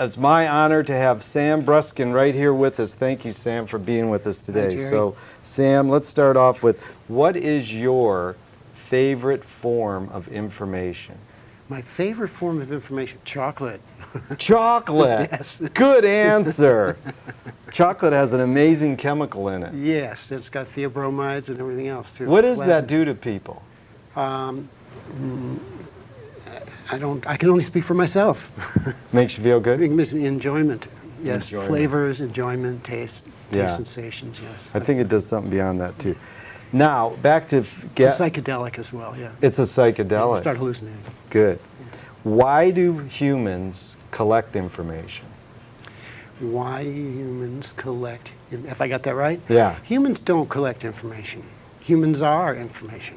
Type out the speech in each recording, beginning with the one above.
It's my honor to have Sam Bruskin right here with us. Thank you, Sam, for being with us today. Hi, Gerry. So, Sam, let's start off with, what is your favorite form of information? My favorite form of information, chocolate. Chocolate. Yes. Good answer. Chocolate has an amazing chemical in it. Yes, it's got theobromides and everything else too. What does that do to people? I can only speak for myself. Makes you feel good? It gives me enjoyment. Yes, Enjoyment. flavors, enjoyment, taste Yeah. sensations, yes. I think it does something beyond that too. Now, back to It's a psychedelic as well, yeah. It's a You psychedelic. start hallucinating. Good. Why do humans collect information? Why do humans collect, if I got that right? Yeah. Humans don't collect information. Humans are information.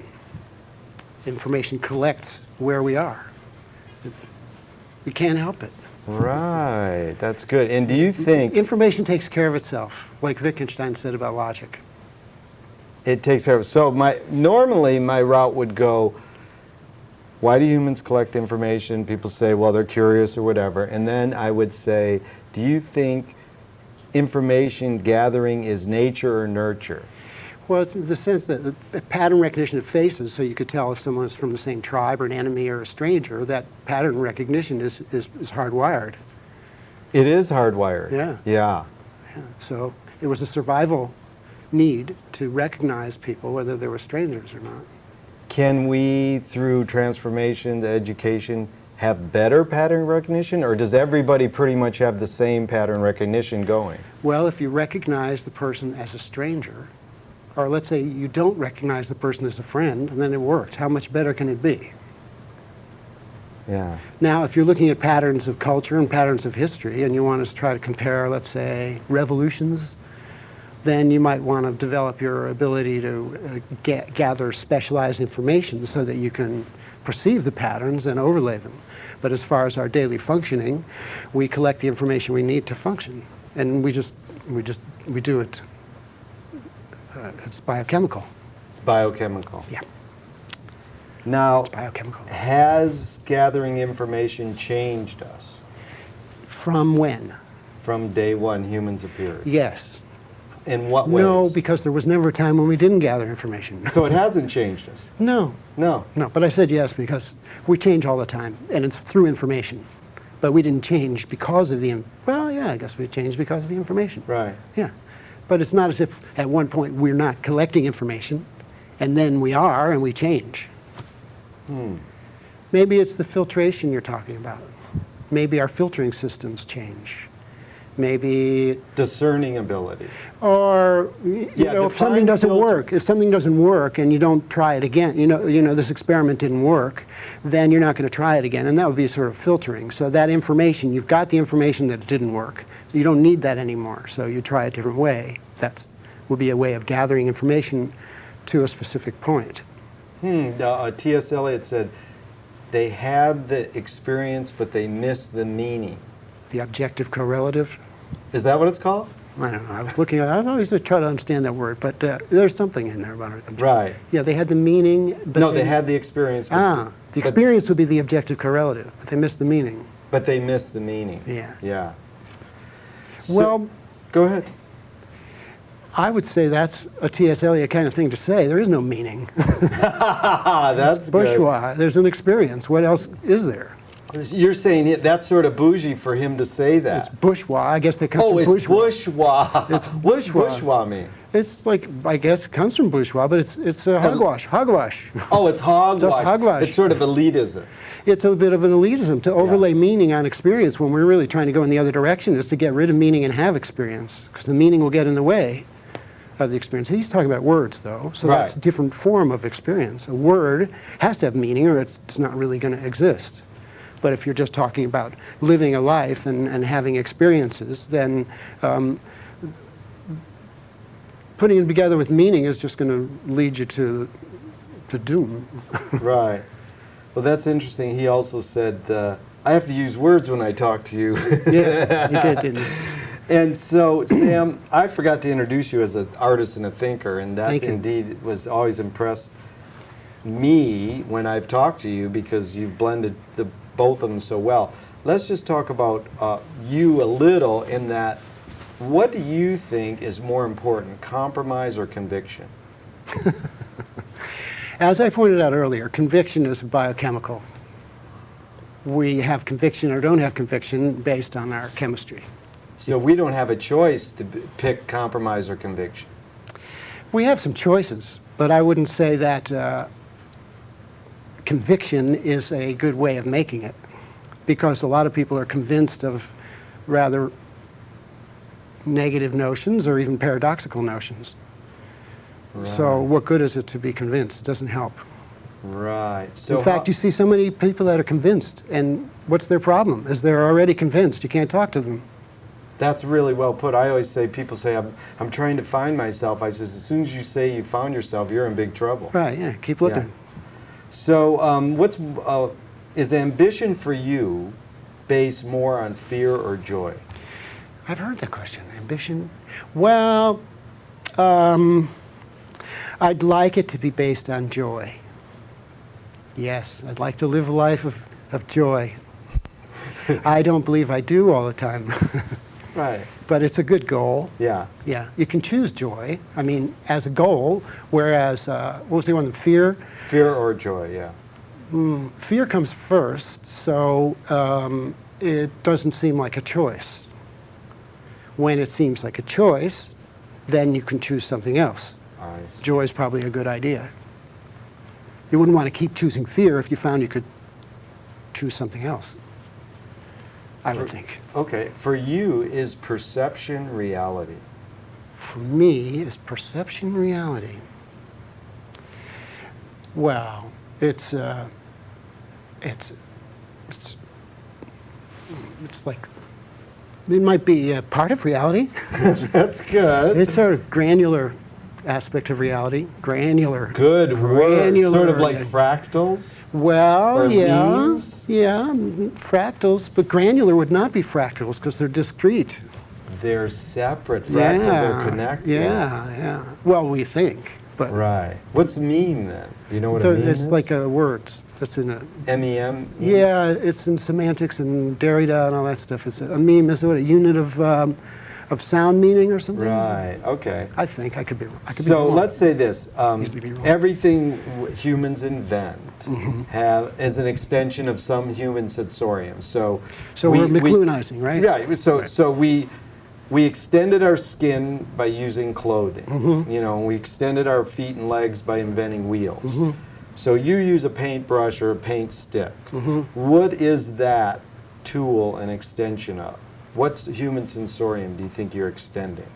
Information collects where we are. We can't help it. Right. That's good. And do you think Information takes care of itself, like Wittgenstein said about logic. it takes care of it? So normally my route would go, why do humans collect information? People say, well, they're curious or whatever. And then I would say, do you think information gathering is nature or nurture? Well, it's in the sense that the pattern recognition of faces, so you could tell if someone is from the same tribe or an enemy or a stranger, that pattern recognition is hardwired. It is hardwired. Yeah. Yeah. Yeah. So it was a survival need to recognize people, whether they were strangers or not. Can we, through transformation to education, have better pattern recognition, or does everybody pretty much have the same pattern recognition going? Well, if you recognize the person as a stranger, or let's say you don't recognize the person as a friend, and then it worked, how much better can it be? Yeah. Now, if you're looking at patterns of culture and patterns of history, and you want to try to compare, let's say, revolutions, then you might want to develop your ability to gather specialized information so that you can perceive the patterns and overlay them. But as far as our daily functioning, we collect the information we need to function, and we do it. It's biochemical. It's biochemical. Yeah. Now, It's biochemical. has gathering information changed us From when? from day one humans appeared? Yes. In what ways? No, because there was never a time when we didn't gather information. So it hasn't changed us? No. No. No, but I said yes because we change all the time, and it's through information. But we didn't change because of well, yeah, I guess we changed because of the information. Right. Yeah. But it's not as if at one point we're not collecting information, and then we are, and we change. Maybe it's the filtration you're talking about. Maybe our filtering systems change. Maybe, Discerning ability. or you know, if something define doesn't filter. work, if something doesn't work and you don't try it again, you know, this experiment didn't work, then you're not going to try it again, and that would be sort of filtering. So that information, you've got the information that it didn't work. You don't need that anymore, so you try a different way. That would be a way of gathering information to a specific point. T.S. Eliot said, they had the experience, but they missed the meaning. The objective correlative. Is that what it's called? I don't know. I was looking at. I always try to understand that word, but there's something in there about it. Right. Yeah, they had the meaning. But No, they had the experience. the experience would be the objective correlative, but they missed the meaning. But they missed the meaning. Yeah. Yeah. Well, go ahead. I would say that's a T.S. Eliot kind of thing to say. There is no meaning. That's Bourgeois. There's an experience. What else is there? good. You're saying that's sort of bougie for him to say that. It's bourgeois. I guess that comes from it's bourgeois. bourgeois. It's What's bourgeois. bourgeois mean? It's like, I guess it comes from bourgeois, but it's hogwash. Hogwash. Oh, it's hogwash. It's hogwash. It's sort of elitism. It's a bit of an elitism to overlay meaning on experience when we're really trying to go in the other direction is to get rid of meaning and have experience, because the meaning will get in the way of the experience. He's talking about words, though, so Right. that's a different form of experience. A word has to have meaning or it's not really going to exist. But if you're just talking about living a life and having experiences, then putting it together with meaning is just going to lead you to doom. Right. Well, that's interesting. He also said, I have to use words when I talk to you. Yes, he did, didn't he? And so, Sam, I forgot to introduce you as an artist and a thinker, and that Thank you. indeed was always impressed me when I've talked to you, because you've blended the both of them so well. Let's just talk about you a little in that, what do you think is more important, compromise or conviction? As I pointed out earlier, conviction is biochemical. We have conviction or don't have conviction based on our chemistry. So we don't have a choice to pick compromise or conviction. We have some choices, but I wouldn't say that conviction is a good way of making it, because a lot of people are convinced of rather negative notions or even paradoxical notions. Right. So what good is it to be convinced? It doesn't help. Right. So In fact, you see so many people that are convinced, and what's their problem? Is they're already convinced. You can't talk to them. that's really well put. I always say, people say, I'm trying to find myself. I says, as soon as you say you found yourself, you're in big trouble. Right, yeah, keep looking. Yeah. So is ambition for you based more on fear or joy? I've heard that question. Ambition? Well, I'd like it to be based on joy. Yes, I'd like to live a life of joy. I don't believe I do all the time. Right. But it's a good goal. Yeah. Yeah, you can choose joy, I mean, as a goal, whereas, what was the one, fear? Fear or joy, yeah. Fear comes first, so it doesn't seem like a choice. When it seems like a choice, then you can choose something else. I see. Joy is probably a good idea. You wouldn't want to keep choosing fear if you found you could choose something else, I would think. Okay. For you, is perception reality? For me, is perception reality? Well, it's like, it might be a part of reality. That's good. It's a granular aspect of reality. Granular. Good word. Granular. Sort of like fractals? Well, Or yeah, memes? yeah, fractals, but granular would not be fractals because they're discrete. They're separate. Fractals are connected. Yeah, yeah. Well, we think, but Right. What's meme then? Do you know what a meme it's is? like a words. That's in a M-E-M? yeah. It's in semantics and Derrida and all that stuff. It's a meme is what, a unit of sound meaning or something. Right. Okay. I think I could be. I could be So wrong. let's say this: Easily be wrong. everything humans invent Mm-hmm. is an extension of some human sensorium. So we're McLuhanizing, right? Right. So Right. so we extended our skin by using clothing. Mm-hmm. You know, we extended our feet and legs by inventing wheels. Mm-hmm. So you use a paintbrush or a paint stick. Mm-hmm. What is that tool an extension of? What human sensorium do you think you're extending?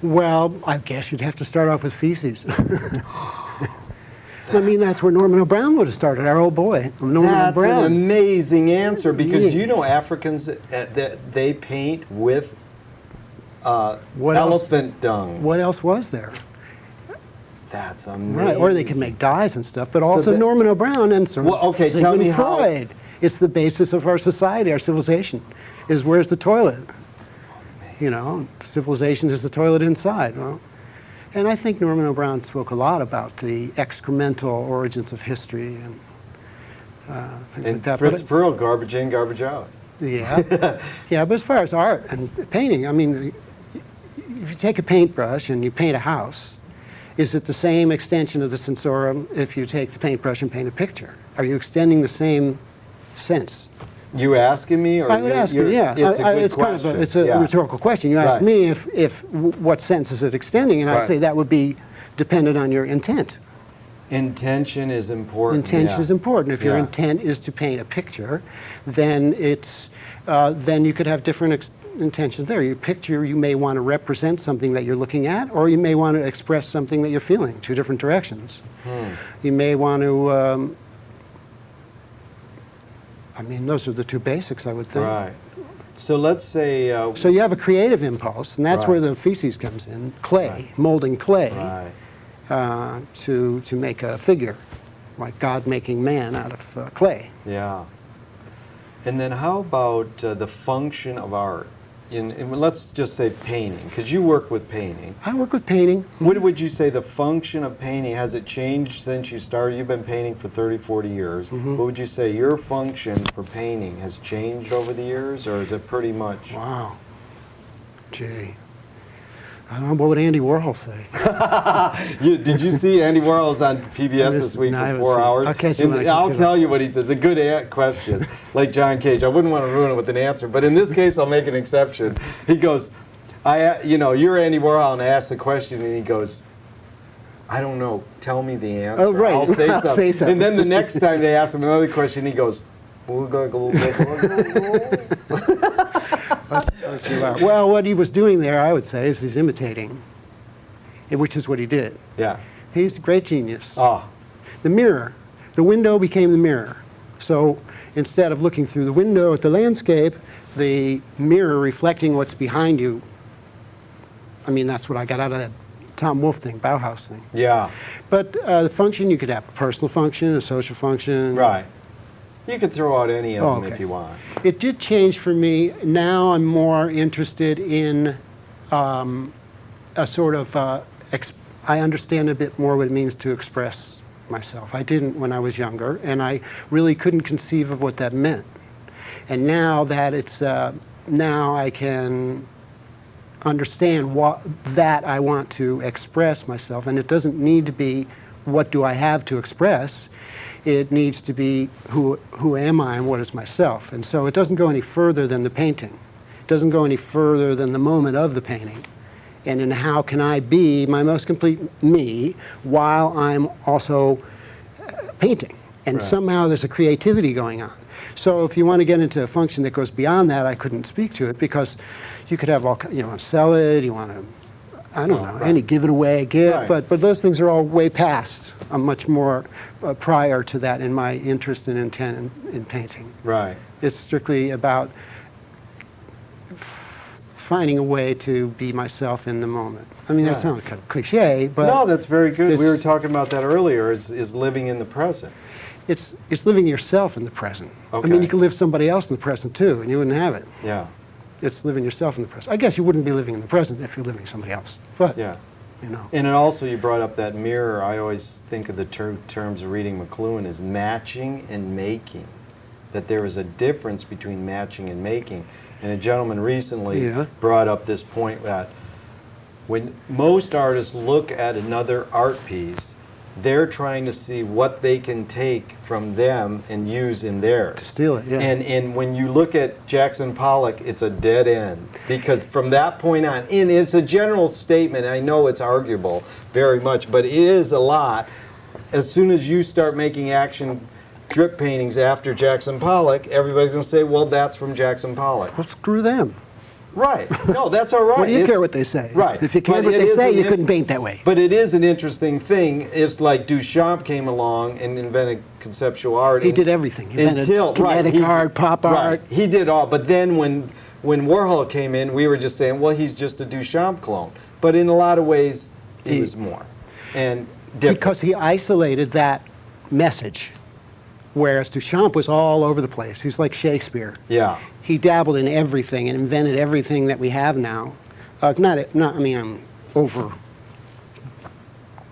Well, I guess you'd have to start off with feces. I mean, that's where Norman O'Brien would have started, our old boy, Norman That's O'Brien. an amazing answer, because Yeah. do you know Africans that they paint with What else? elephant dung? What else was there? That's amazing. Right, or they could make dyes and stuff, but also that- Norman O'Brien and sort of Well, okay, tell Sigmund me how- Freud. It's the basis of our society, our civilization, is where's the toilet? You know, civilization is the toilet inside. Well, and I think Norman O'Brien spoke a lot about the excremental origins of history and things like And that. Fritz But Perl, garbage in, garbage out. yeah, yeah. But as far as art and painting, I mean, if you take a paintbrush and you paint a house, is it the same extension of the sensorium if you take the paintbrush and paint a picture? Are you extending the same sense? You asking me, or I would ask you, yeah. It's a good it's kind question. of a Yeah. rhetorical question. You asked Right. me what sense is it extending, and I'd Right. say that would be dependent on your intent. Intention is important. Intention yeah. is important. If your Yeah. intent is to paint a picture, then then you could have different intentions there. Your picture, you may want to represent something that you're looking at, or you may want to express something that you're feeling. Two different directions. You may want to. I mean, those are the two basics, I would think. Right. So let's say. So you have a creative impulse, and that's Right. where the feces comes in. Clay, molding clay Right. to make a figure, like God making man out of clay. Yeah. And then how about the function of art? let's just say painting, because you work with painting. I work with painting. What would you say the function of painting, has it changed since you started? You've been painting for 30, 40 years. What would you say your function for painting has changed over the years, or is it pretty much? Wow. Gee. I don't know, what would Andy Warhol say? Did you see Andy Warhol's on PBS this week No, I for haven't 4 seen it. hours? I'll catch him when I can I'll see tell it. you what he says. A good question, like John Cage. I wouldn't want to ruin it with an answer, but in this case, I'll make an exception. He goes, you're Andy Warhol, and I asked the question, and he goes, I don't know. Tell me the answer. Oh, right. I'll say I'll something. say something. And then the next time they ask him another question, he goes, Well, what he was doing there, I would say, is he's imitating, which is what he did. Yeah. He's a great genius. Oh, The mirror. The window became the mirror. So instead of looking through the window at the landscape, the mirror reflecting what's behind you. I mean, that's what I got out of that Tom Wolfe thing, Bauhaus thing. yeah. But the function, you could have a personal function, a social function. Right. You could throw out any of them okay. if you want. It did change for me. Now I'm more interested in a sort of, I understand a bit more what it means to express myself. I didn't when I was younger, and I really couldn't conceive of what that meant. And now that it's, now I can understand that I want to express myself, and it doesn't need to be what do I have to express. It needs to be who am I and what is myself. And so it doesn't go any further than the painting. It doesn't go any further than the moment of the painting. And in how can I be my most complete me while I'm also painting. And Right. somehow there's a creativity going on. So if you want to get into a function that goes beyond that, I couldn't speak to it because you could have all, you want to sell it, you want to, I don't know, right. any give it away, give, Right. but those things are all way past. I'm much more prior to that in my interest and intent in painting. Right. It's strictly about finding a way to be myself in the moment. I mean, that Right. sounds kind of cliche, but No, that's very good. We were it's- talking about that earlier, is living in the present. it's living yourself in the present. I Okay. mean, you could live somebody else in the present too, and you wouldn't have it. Yeah. It's living yourself in the present. I guess you wouldn't be living in the present if you're living somebody else. But, Yeah. you know. And then also you brought up that mirror. I always think of the terms of reading McLuhan as matching and making, that there is a difference between matching and making. And a gentleman recently Yeah. brought up this point that when most artists look at another art piece, they're trying to see what they can take from them and use in theirs. To steal it, yeah. And when you look at Jackson Pollock, it's a dead end. Because from that point on, and it's a general statement, I know it's arguable very much, but it is a lot. As soon as you start making action drip paintings after Jackson Pollock, everybody's going to say, well, that's from Jackson Pollock. Well, screw them. Right. No, that's all right. What do you It's- care what they say? Right. If you cared But what it they is say, an you in- couldn't paint that way. But it is an interesting thing. It's like Duchamp came along and invented conceptual art. He did everything. He invented kinetic art, pop art. Right, he did all. But then when Warhol came in, we were just saying, well, he's just a Duchamp clone. But in a lot of ways, he was more. And different. Because he isolated that message, whereas Duchamp was all over the place. He's like Shakespeare. Yeah. He dabbled in everything and invented everything that we have now. I mean, I'm over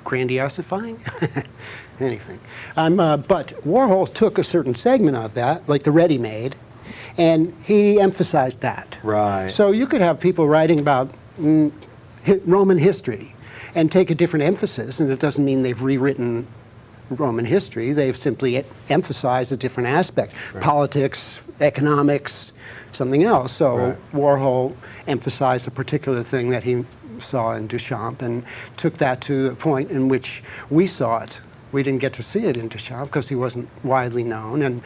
grandiosifying anything. But Warhol took a certain segment of that, like the ready-made, and he emphasized that. Right. So you could have people writing about Roman history and take a different emphasis, and it doesn't mean they've rewritten Roman history. They've simply emphasized a different aspect, politics, economics, something else. So Right. Warhol emphasized a particular thing that he saw in Duchamp and took that to the point in which we saw it. We didn't get to see it in Duchamp because he wasn't widely known, and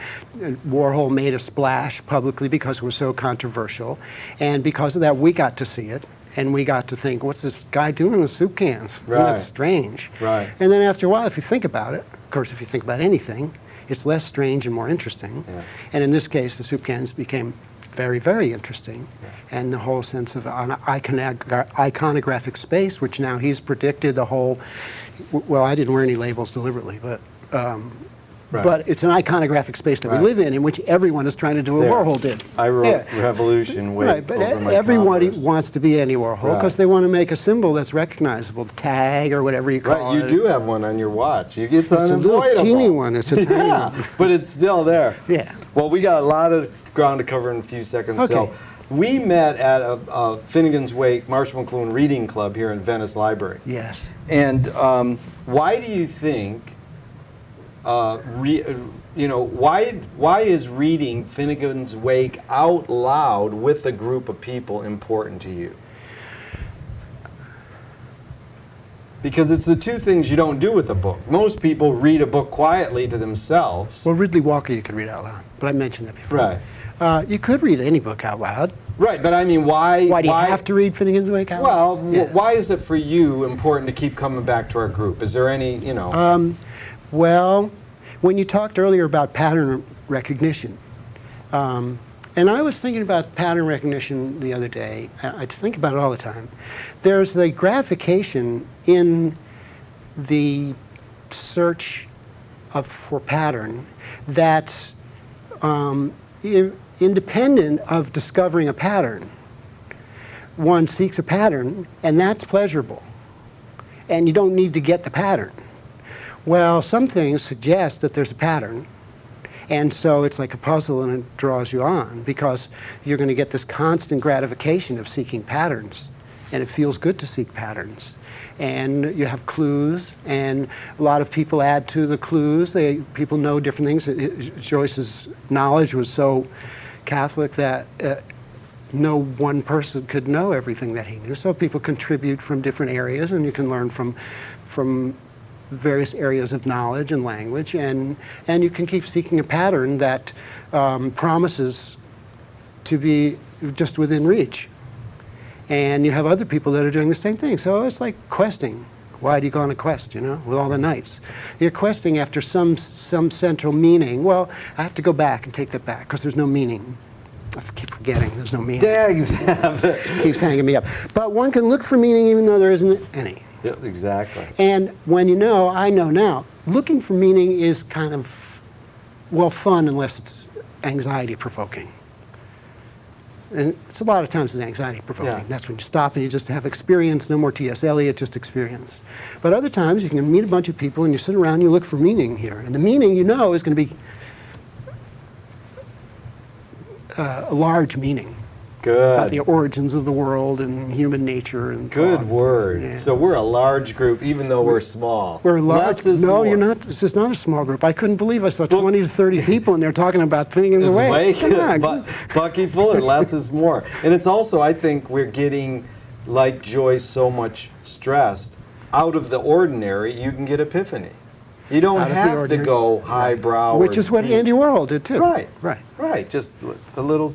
Warhol made a splash publicly because it was so controversial, and because of that we got to see it. And we got to think, what's this guy doing with soup cans? Right. That's strange. Right. And then after a while, if you think about it, of course, if you think about anything, it's less strange and more interesting. Yeah. And in this case, the soup cans became very, very interesting. Yeah. And the whole sense of an iconographic space, which now he's predicted the whole, well, I didn't wear any labels deliberately, but Right. but it's an iconographic space that we Right. live in which everyone is trying to do what There. Warhol did. I wrote Yeah. revolution way Right, but over my everybody Converse. wants to be Andy Warhol because Right. they want to make a symbol that's recognizable, the tag or whatever you call Right, it. you do have one on your watch. It's It's a unavoidable. little teeny one. It's a tiny Yeah, one. but it's still there. Yeah. Well, we got a lot of ground to cover in a few seconds. Okay. So we met at a Finnegan's Wake Marshall McLuhan Reading Club here in Venice Library. Yes. And why do you think, why is reading Finnegan's Wake out loud with a group of people important to you? Because it's the two things you don't do with a book. Most people read a book quietly to themselves. Well, Ridley Walker you could read out loud, but I mentioned that before. Right. You could read any book out loud. Right, but I mean, why? Why do you have to read Finnegan's Wake out Well, loud? Yeah. why is it for you important to keep coming back to our group? Is there any, Well, when you talked earlier about pattern recognition, and I was thinking about pattern recognition the other day. I think about it all the time. There's the gratification in the search for pattern that's independent of discovering a pattern. One seeks a pattern, and that's pleasurable. And you don't need to get the pattern. Well, some things suggest that there's a pattern. And so it's like a puzzle and it draws you on because you're going to get this constant gratification of seeking patterns. And it feels good to seek patterns. And you have clues, and a lot of people add to the clues. People know different things. Joyce's knowledge was so Catholic that no one person could know everything that he knew. So people contribute from different areas, and you can learn from various areas of knowledge and language, and you can keep seeking a pattern that promises to be just within reach. And you have other people that are doing the same thing. So it's like questing. Why do you go on a quest, with all the knights? You're questing after some central meaning. Well, I have to go back and take that back because there's no meaning. I keep forgetting there's no meaning. Dang. Keeps hanging me up. But one can look for meaning even though there isn't any. Yeah, exactly. And when I know now, looking for meaning is kind of, fun unless it's anxiety-provoking. And it's a lot of times it's anxiety-provoking. Yeah. That's when you stop and you just have experience, no more T.S. Eliot, just experience. But other times you can meet a bunch of people and you sit around and you look for meaning here. And the meaning is going to be a large meaning. About the Good. origins of the world and human nature and Good thought. word. Yeah. So we're a large group, even though we're small. We're large. Less is No, more. you're not. This is not a small group. I couldn't believe I saw 20 to 30 people and they're talking about Finnegan's It's Wake. way Come on. but Bucky Fuller, less is more. And it's also, I think, we're getting, like Joyce, so much stressed. Out of the ordinary, you can get epiphany. You don't Out of the have to ordinary. go highbrow. Which or is what deep. Andy Warhol did too. Right. Right. Right. Just a little.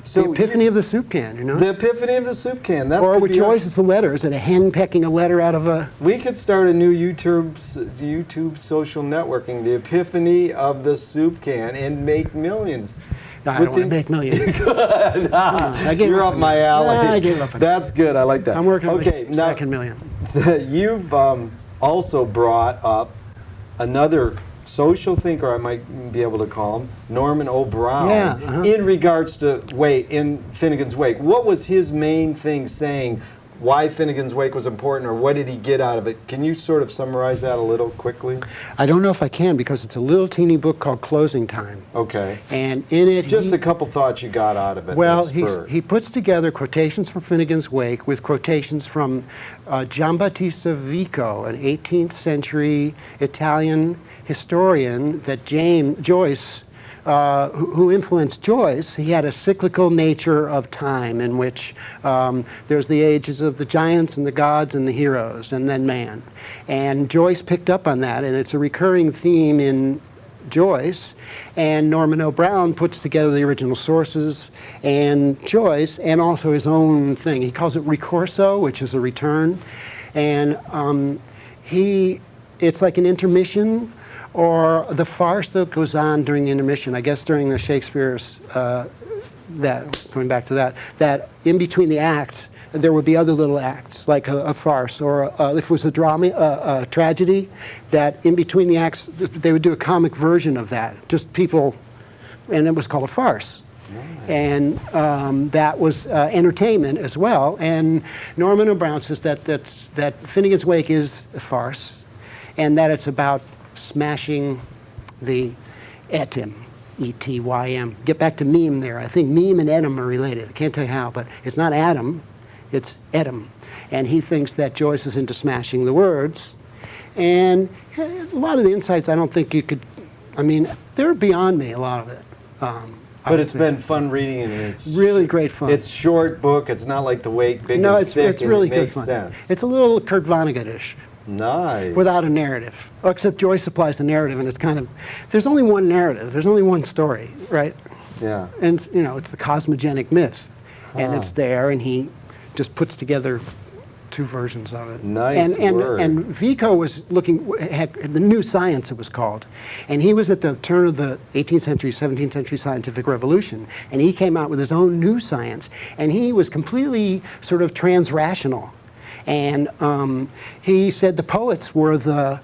The So epiphany of the soup can, The epiphany of the soup can. That Or could with be Joyce, it's the letter. Is it a hen pecking a letter out of a... We could start a new YouTube social networking, the epiphany of the soup can, and make millions. No, I With don't want to the- make millions. I gave You're up up on my that. alley. I gave up on that. That's good. I like that. I'm working on okay, my second million. You've also brought up another social thinker, I might be able to call him, Norman O'Brien, Yeah, uh-huh. in regards to in Finnegan's Wake. What was his main thing saying why Finnegan's Wake was important, or what did he get out of it? Can you sort of summarize that a little quickly? I don't know if I can because it's a little teeny book called Closing Time. Okay. And in it, Just a couple thoughts you got out of it. well, that spurred. he puts together quotations from Finnegan's Wake with quotations from Giambattista Vico, an 18th century Italian historian that Joyce, who influenced Joyce. He had a cyclical nature of time in which there's the ages of the giants and the gods and the heroes and then man. And Joyce picked up on that, and it's a recurring theme in Joyce, and Norman O'Brien puts together the original sources and Joyce, and also his own thing. He calls it ricorso, which is a return, and it's like an intermission, or the farce that goes on during the intermission. I guess during the Shakespeare's that, going back to that, that in between the acts, there would be other little acts, like a farce, or if it was a drama, a tragedy, that in between the acts, they would do a comic version of that. Just people, and it was called a farce. Nice. And that was entertainment as well. And Norman O'Brien says that Finnegan's Wake is a farce, and that it's about smashing the etym. E-T-Y-M. Get back to meme there. I think meme and etym are related. I can't tell you how, but it's not atom, it's etym. And he thinks that Joyce is into smashing the words. And a lot of the insights I don't think you could, I mean, they're beyond me, a lot of it. But it's been fun reading, and it's really great fun. It's short book. It's not like The Wake, big and thick, it's really and it good makes fun. sense. It's a little Kurt Vonnegut-ish. Nice. Without a narrative. Except Joyce supplies the narrative, and it's kind of, there's only one narrative, there's only one story, right? Yeah. And, you know, it's the cosmogenic myth. And it's there, and he just puts together two versions of it. Nice word. And Vico was looking, had the new science, it was called. And he was at the turn of the 18th century, 17th century scientific revolution. And he came out with his own new science. And he was completely sort of trans-rational. And he said the poets were the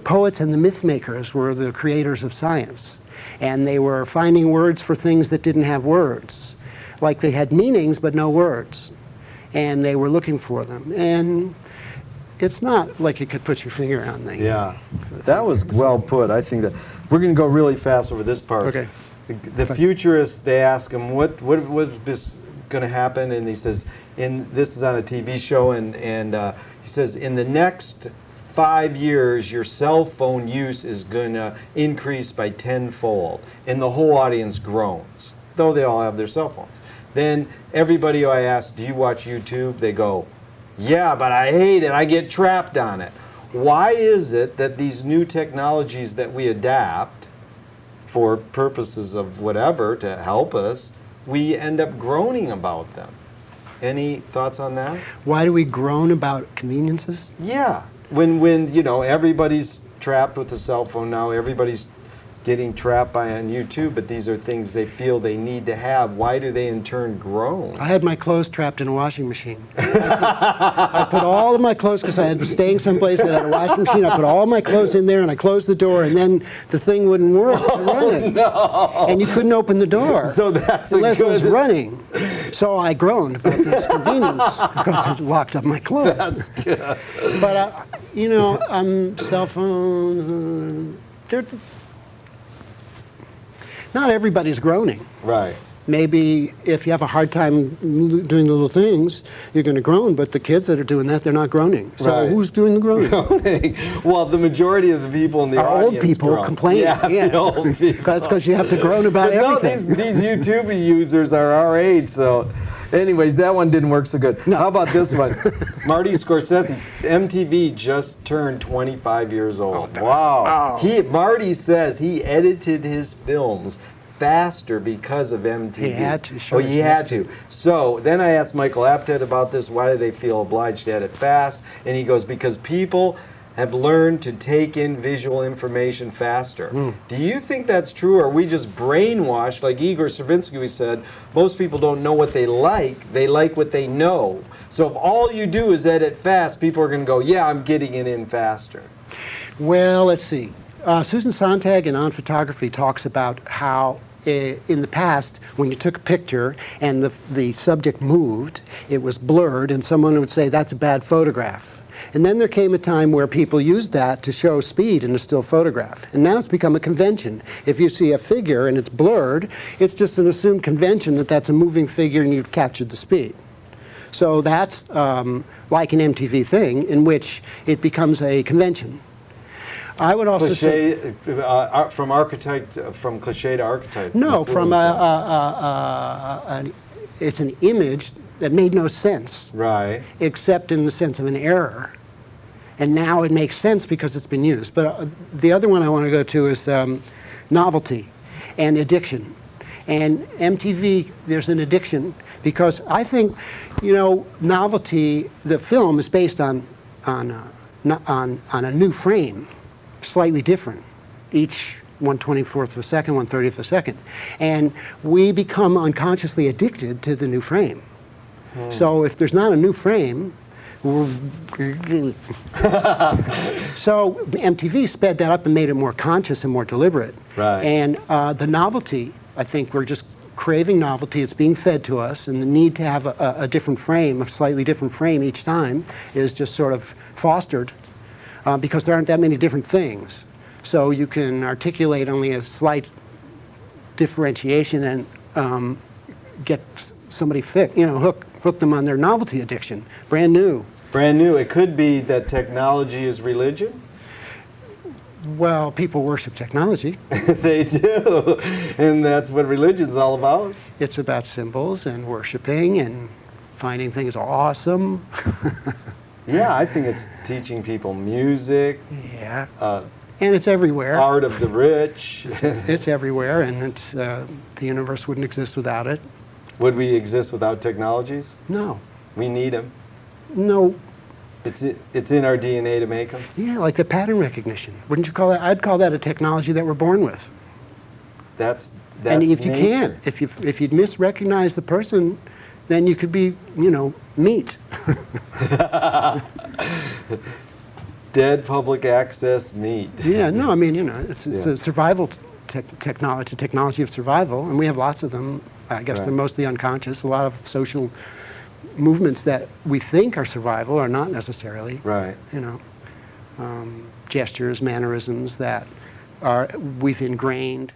poets and the myth makers were the creators of science. And they were finding words for things that didn't have words. Like they had meanings but no words. And they were looking for them. And it's not like you could put your finger on things. Yeah, that was well put. I think that we're going to go really fast over this part. Okay. The futurists, they ask him, what is going to happen? And he says, this is on a TV show, and he says, in the next 5 years, your cell phone use is going to increase by tenfold. And the whole audience groans, though they all have their cell phones. Then everybody I ask, do you watch YouTube? They go, yeah, but I hate it. I get trapped on it. Why is it that these new technologies that we adapt for purposes of whatever to help us, we end up groaning about them? Any thoughts on that? Why do we groan about conveniences? Yeah. When you know, everybody's trapped with a cell phone now, everybody's getting trapped by on YouTube, but these are things they feel they need to have. Why do they in turn groan? I had my clothes trapped in a washing machine. I put all of my clothes, because I was staying someplace that had a washing machine, I put all my clothes in there and I closed the door, and then the thing wouldn't work to run it. No. And you couldn't open the door So that's unless it was running. So I groaned about this convenience because it locked up my clothes. That's good. But, you know, cell phones, they're... Not everybody's groaning. Right. Maybe if you have a hard time doing little things, you're going to groan, but the kids that are doing that, they're not groaning. So Right. who's doing the groaning? Groaning. Well, the majority of the people in the Our audience old people groan. complain. Yeah, the old people. That's because you have to groan about But no, everything. these YouTube users are our age, so... Anyways, that one didn't work so good. No. How about this one? Marty Scorsese, MTV just turned 25 years old. Oh, Wow. oh. Marty says he edited his films faster because of MTV. He had to, sure. Oh, he had to. So then I asked Michael Apted about this. Why do they feel obliged to edit fast? And he goes, because people have learned to take in visual information faster. Do you think that's true, or are we just brainwashed? Like Igor Stravinsky said, most people don't know what they like what they know. So if all you do is edit fast, people are going to go, yeah, I'm getting it in faster. Well, let's see. Susan Sontag in On Photography talks about how in the past, when you took a picture and the subject moved, it was blurred, and someone would say, that's a bad photograph. And then there came a time where people used that to show speed in a still photograph. And now it's become a convention. If you see a figure and it's blurred, it's just an assumed convention that that's a moving figure and you've captured the speed. So that's like an MTV thing in which it becomes a convention. I would also say... from cliche to archetype. No, from it's an image that made no sense. Right. Except in the sense of an error. And now it makes sense because it's been used. But the other one I want to go to is novelty and addiction. And MTV, there's an addiction because I think, you know, novelty, the film is based on a new frame, slightly different. Each 1/24th of a second, 1/30th of a second. And we become unconsciously addicted to the new frame. So if there's not a new frame, so MTV sped that up and made it more conscious and more deliberate. Right. And the novelty, I think we're just craving novelty. It's being fed to us, and the need to have a different frame, a slightly different frame each time, is just sort of fostered because there aren't that many different things. So you can articulate only a slight differentiation and get somebody hook them on their novelty addiction. Brand new. Brand new. It could be that technology is religion. Well, people worship technology. They do. And that's what religion's all about. It's about symbols and worshiping and finding things awesome. Yeah, I think it's teaching people music, Yeah. And it's everywhere. art of the rich. It's everywhere, and it's, the universe wouldn't exist without it. Would we exist without technologies? No. We need them. No. It's in our DNA to make them. Yeah, like the pattern recognition. Wouldn't you call that? I'd call that a technology that we're born with. That's And if you nature. can't, if you misrecognize the person, then you could be, meat. Dead public access meat. Yeah, no, I mean, it's Yeah. a survival technology, it's a technology of survival, and we have lots of them. I guess Right. they're mostly unconscious. A lot of social movements that we think are survival are not necessarily. Right. Gestures, mannerisms that we've ingrained